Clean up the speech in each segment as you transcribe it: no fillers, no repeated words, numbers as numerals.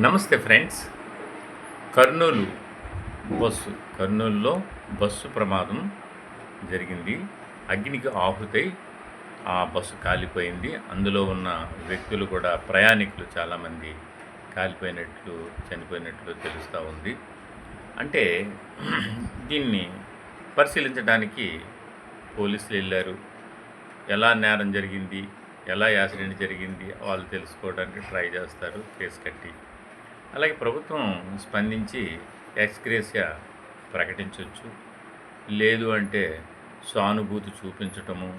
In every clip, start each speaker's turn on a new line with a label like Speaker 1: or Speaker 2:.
Speaker 1: నమస్తే ఫ్రెండ్స్. కర్నూలు కర్నూలులో బస్సు ప్రమాదం జరిగింది. అగ్నికి ఆహుతై ఆ బస్సు కాలిపోయింది. అందులో ఉన్న వ్యక్తులు కూడా ప్రయాణికులు చాలామంది కాలిపోయినట్లు, చనిపోయినట్లు తెలుస్తూ ఉంది. అంటే దీన్ని పరిశీలించడానికి పోలీసులు వెళ్ళారు. ఎలా నేరం జరిగింది, ఎలా యాక్సిడెంట్ జరిగింది వాళ్ళు తెలుసుకోవడానికి ట్రై చేస్తారు కేసు కట్టి. అలాగే ప్రభుత్వం స్పందించి ఎక్స్‌గ్రేషియా ప్రకటించొచ్చు. లేదు అంటే సానుభూతి చూపించటము,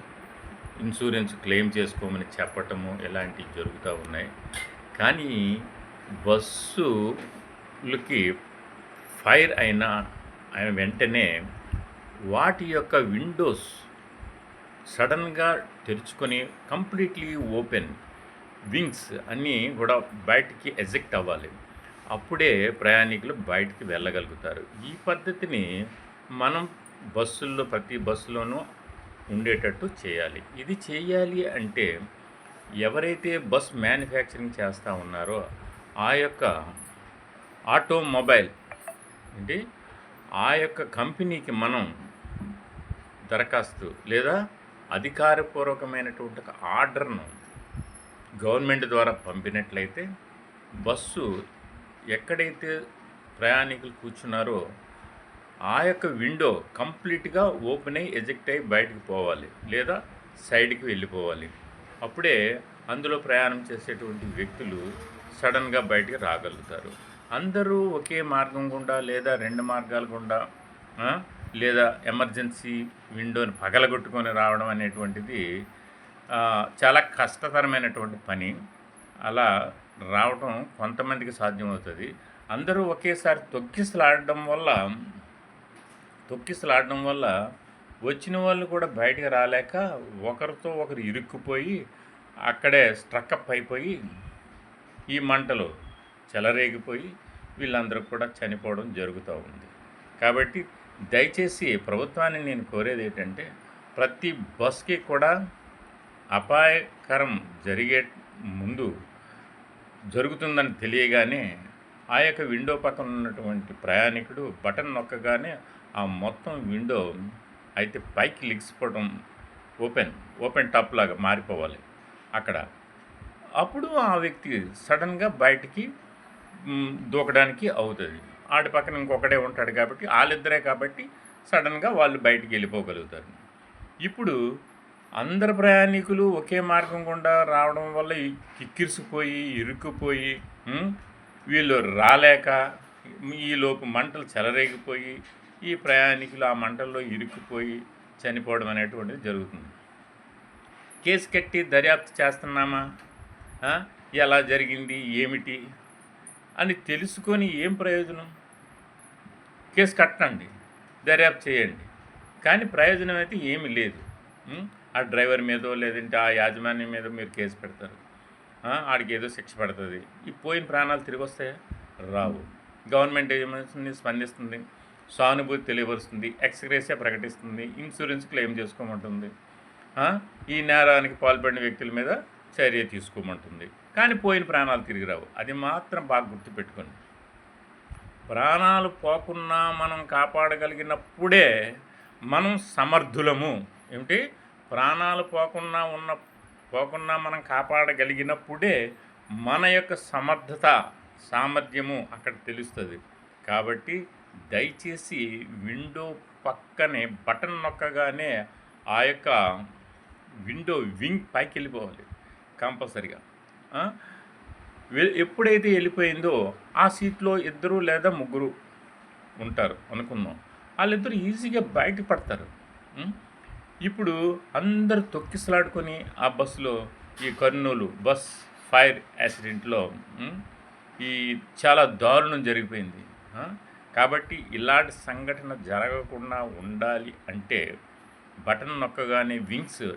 Speaker 1: ఇన్సూరెన్స్ క్లెయిమ్ చేసుకోమని చెప్పటము ఇలాంటివి జరుగుతూ ఉన్నాయి. కానీ బస్సులకి ఫైర్ అయిన వెంటనే వాటి యొక్క విండోస్ సడన్గా తెరుచుకొని కంప్లీట్లీ ఓపెన్ వింగ్స్ అన్నీ కూడా బయటికి ఎజెక్ట్ అవ్వాలి. అప్పుడే ప్రయాణికులు బయటికి వెళ్ళగలుగుతారు. ఈ పద్ధతిని మనం బస్సుల్లో ప్రతి బస్సులోనూ ఉండేటట్టు చేయాలి. ఇది చేయాలి అంటే ఎవరైతే బస్ మ్యానుఫ్యాక్చరింగ్ చేస్తూ ఉన్నారో ఆ యొక్క ఆటోమొబైల్ అంటే ఆ యొక్క కంపెనీకి మనం దరఖాస్తు లేదా అధికారపూర్వకమైనటువంటి ఒక ఆర్డర్ను గవర్నమెంట్ ద్వారా పంపినట్లయితే బస్సు ఎక్కడైతే ప్రయాణికులు కూర్చున్నారో ఆ యొక్క విండో కంప్లీట్గా ఓపెన్ అయ్యి ఎజెక్ట్ అయ్యి బయటకు పోవాలి లేదా సైడ్కి వెళ్ళిపోవాలి. అప్పుడే అందులో ప్రయాణం చేసేటువంటి వ్యక్తులు సడన్గా బయటికి రాగలుగుతారు. అందరూ ఒకే మార్గం గుండా లేదా రెండు మార్గాల గుండా లేదా ఎమర్జెన్సీ విండోని పగలగొట్టుకొని రావడం అనేటువంటిది చాలా కష్టతరమైనటువంటి పని. అలా రావడం కొంతమందికి సాధ్యమవుతుంది. అందరూ ఒకేసారి తొక్కిసలాడడం వల్ల వచ్చిన వాళ్ళు కూడా బయటికి రాలేక ఒకరితో ఒకరు ఇరుక్కుపోయి అక్కడే స్ట్రక్అప్ అయిపోయి ఈ మంటలు చెలరేగిపోయి వీళ్ళందరూ కూడా చనిపోవడం జరుగుతూ ఉంది. కాబట్టి దయచేసి ప్రభుత్వాన్ని నేను కోరేది ఏంటంటే ప్రతి బస్కి కూడా అపాయకరం జరిగే ముందు జరుగుతుందని తెలియగానే ఆ యొక్క విండో పక్కన ఉన్నటువంటి ప్రయాణికుడు బటన్ నొక్కగానే ఆ మొత్తం విండో అయితే పైకి లెగిసిపోవడం ఓపెన్ టాప్ లాగా మారిపోవాలి అక్కడ. అప్పుడు ఆ వ్యక్తి సడన్గా బయటికి దూకడానికి అవుతుంది. ఆడి పక్కన ఇంకొకడే ఉంటాడు కాబట్టి వాళ్ళిద్దరే కాబట్టి సడన్గా వాళ్ళు బయటికి వెళ్ళిపోగలుగుతారు. ఇప్పుడు అందరు ప్రయాణికులు ఒకే మార్గం గుండా రావడం వల్ల కిక్కిరిసిపోయి ఇరుక్కుపోయి వీళ్ళు రాలేక ఈలోపు మంటలు చెలరేగిపోయి ఈ ప్రయాణికులు ఆ మంటల్లో ఇరుక్కుపోయి చనిపోవడం అనేటువంటిది జరుగుతుంది. కేసు కట్టి దర్యాప్తు చేస్తున్నామా, ఎలా జరిగింది ఏమిటి అని తెలుసుకొని ఏం ప్రయోజనం? కేసు కట్టండి, దర్యాప్తు చేయండి, కానీ ప్రయోజనం అయితే ఏమీ లేదు. ఆ డ్రైవర్ మీదో లేదంటే ఆ యాజమాన్యం మీద మీరు కేసు పెడతారు, ఆడికి ఏదో శిక్ష పడుతుంది. ఈ పోయిన ప్రాణాలు తిరిగి వస్తాయా? రావు. గవర్నమెంట్ ఏమవుతుంది? స్పందిస్తుంది, సానుభూతి తెలియపరుస్తుంది, ఎక్స్‌గ్రేషియా ప్రకటిస్తుంది, ఇన్సూరెన్స్ క్లెయిమ్ చేసుకోమంటుంది, ఈ నేరానికి పాల్పడిన వ్యక్తుల మీద చర్య తీసుకోమంటుంది. కానీ పోయిన ప్రాణాలు తిరిగి రావు. అది మాత్రం బాగా గుర్తుపెట్టుకోండి. ప్రాణాలు పోకున్నా మనం కాపాడగలిగినప్పుడే మనం సమర్థులము. ఏమిటి? ప్రాణాలు పోకుండా మనం కాపాడగలిగినప్పుడే మన యొక్క సమర్థత సామర్థ్యము అక్కడ తెలుస్తుంది. కాబట్టి దయచేసి విండో పక్కనే బటన్ నొక్కగానే ఆ యొక్క విండో వింగ్ పైకి వెళ్ళిపోవాలి కంపల్సరిగా. ఎప్పుడైతే వెళ్ళిపోయిందో ఆ సీట్లో ఇద్దరు లేదా ముగ్గురు ఉంటారు అనుకుందాం, వాళ్ళిద్దరు ఈజీగా బయట పడతారు. ఇప్పుడు అందరు తొక్కిసలాడుకొని ఆ బస్సులో ఈ కర్నూలు బస్ ఫైర్ యాక్సిడెంట్లో ఈ చాలా దారుణం జరిగిపోయింది. కాబట్టి ఇలాంటి సంఘటన జరగకుండా ఉండాలి అంటే బటన్ నొక్కగానే వింగ్స్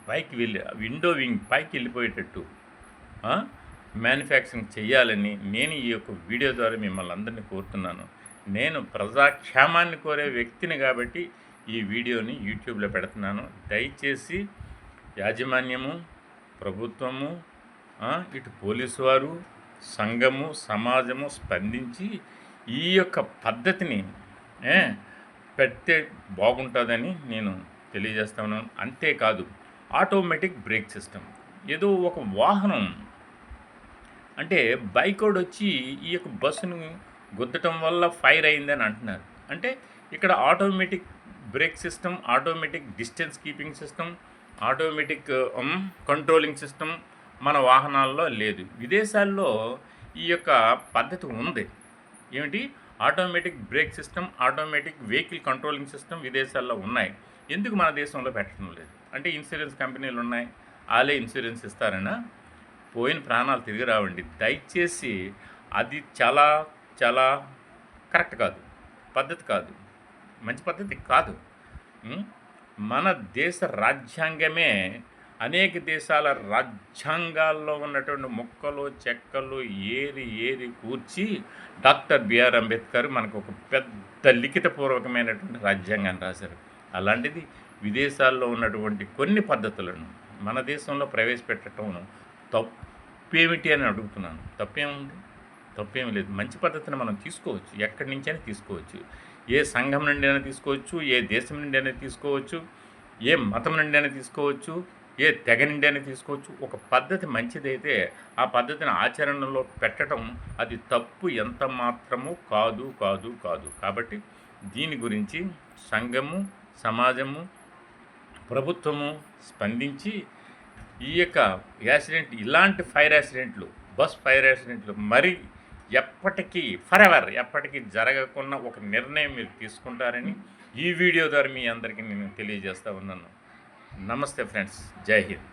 Speaker 1: పైకి వెళ్ళి విండో వింగ్ పైకి వెళ్ళిపోయేటట్టు మ్యానుఫ్యాక్చరింగ్ చేయాలని నేను ఈ యొక్క వీడియో ద్వారా మిమ్మల్ని అందరినీ కోరుతున్నాను. నేను ప్రజాక్షేమాన్ని కోరే వ్యక్తిని కాబట్టి ఈ వీడియోని యూట్యూబ్లో పెడుతున్నాను. దయచేసి యాజమాన్యము, ప్రభుత్వము, ఇటు పోలీసు వారు, సంఘము సమాజము స్పందించి ఈ యొక్క పద్ధతిని ఏ, పెడితే బాగుంటుందని నేను తెలియజేస్తా ఉన్నాను. అంతేకాదు ఆటోమేటిక్ బ్రేక్ సిస్టమ్, ఏదో ఒక వాహనం అంటే బైకోడ్ వచ్చి ఈ యొక్క బస్సును గుద్దటం వల్ల ఫైర్ అయిందని అంటున్నారు. అంటే ఇక్కడ automatic break system, automatic distance keeping system, automatic controlling system మన వాహనాల్లో లేదు. విదేశాల్లో ఈ యొక్క పద్ధతి ఉంది. ఏమిటి? Automatic break system, automatic vehicle controlling system విదేశాల్లో ఉన్నాయి. ఎందుకు మన దేశంలో పెట్టడం లేదు? అంటే ఇన్సూరెన్స్ కంపెనీలు ఉన్నాయి, వాళ్ళే ఇన్సూరెన్స్ ఇస్తారనా? పోయిన ప్రాణాలు తిరిగి రావండి. దయచేసి అది చాలా చాలా కరెక్ట్ కాదు, పద్ధతి కాదు, మంచి పద్ధతి కాదు. మన దేశ రాజ్యాంగమే అనేక దేశాల రాజ్యాంగాల్లో ఉన్నటువంటి ముక్కలు చెక్కలు ఏరి ఏరి కూర్చి డాక్టర్ బిఆర్ అంబేద్కర్ మనకు ఒక పెద్ద లిఖితపూర్వకమైనటువంటి రాజ్యాంగాన్ని రాశారు. అలాంటిది విదేశాల్లో ఉన్నటువంటి కొన్ని పద్ధతులను మన దేశంలో ప్రవేశపెట్టడం తప్పేమిటి అని అడుగుతున్నాను. తప్పేముంది? తప్పేమి లేదు. మంచి పద్ధతిని మనం తీసుకోవచ్చు, ఎక్కడి నుంచైనా తీసుకోవచ్చు. ఏ సంఘం నుండి అయినా తీసుకోవచ్చు, ఏ దేశం నుండి అయినా తీసుకోవచ్చు, ఏ మతం నుండి అయినా తీసుకోవచ్చు, ఏ తెగ నుండి అయినా తీసుకోవచ్చు. ఒక పద్ధతి మంచిదైతే ఆ పద్ధతిని ఆచరణలో పెట్టడం అది తప్పు ఎంత మాత్రము కాదు కాదు కాదు. కాబట్టి దీని గురించి సంఘము సమాజము ప్రభుత్వము స్పందించి ఈ యొక్క యాక్సిడెంట్, ఇలాంటి ఫైర్ యాక్సిడెంట్లు, బస్ ఫైర్ యాక్సిడెంట్లు మరి ఎప్పటికీ జరగకుండా ఒక నిర్ణయం మీరు తీసుకుంటారని ఈ వీడియో ద్వారా మీ అందరికీ నేను తెలియజేస్తూ ఉన్నాను. నమస్తే ఫ్రెండ్స్, జై హింద్.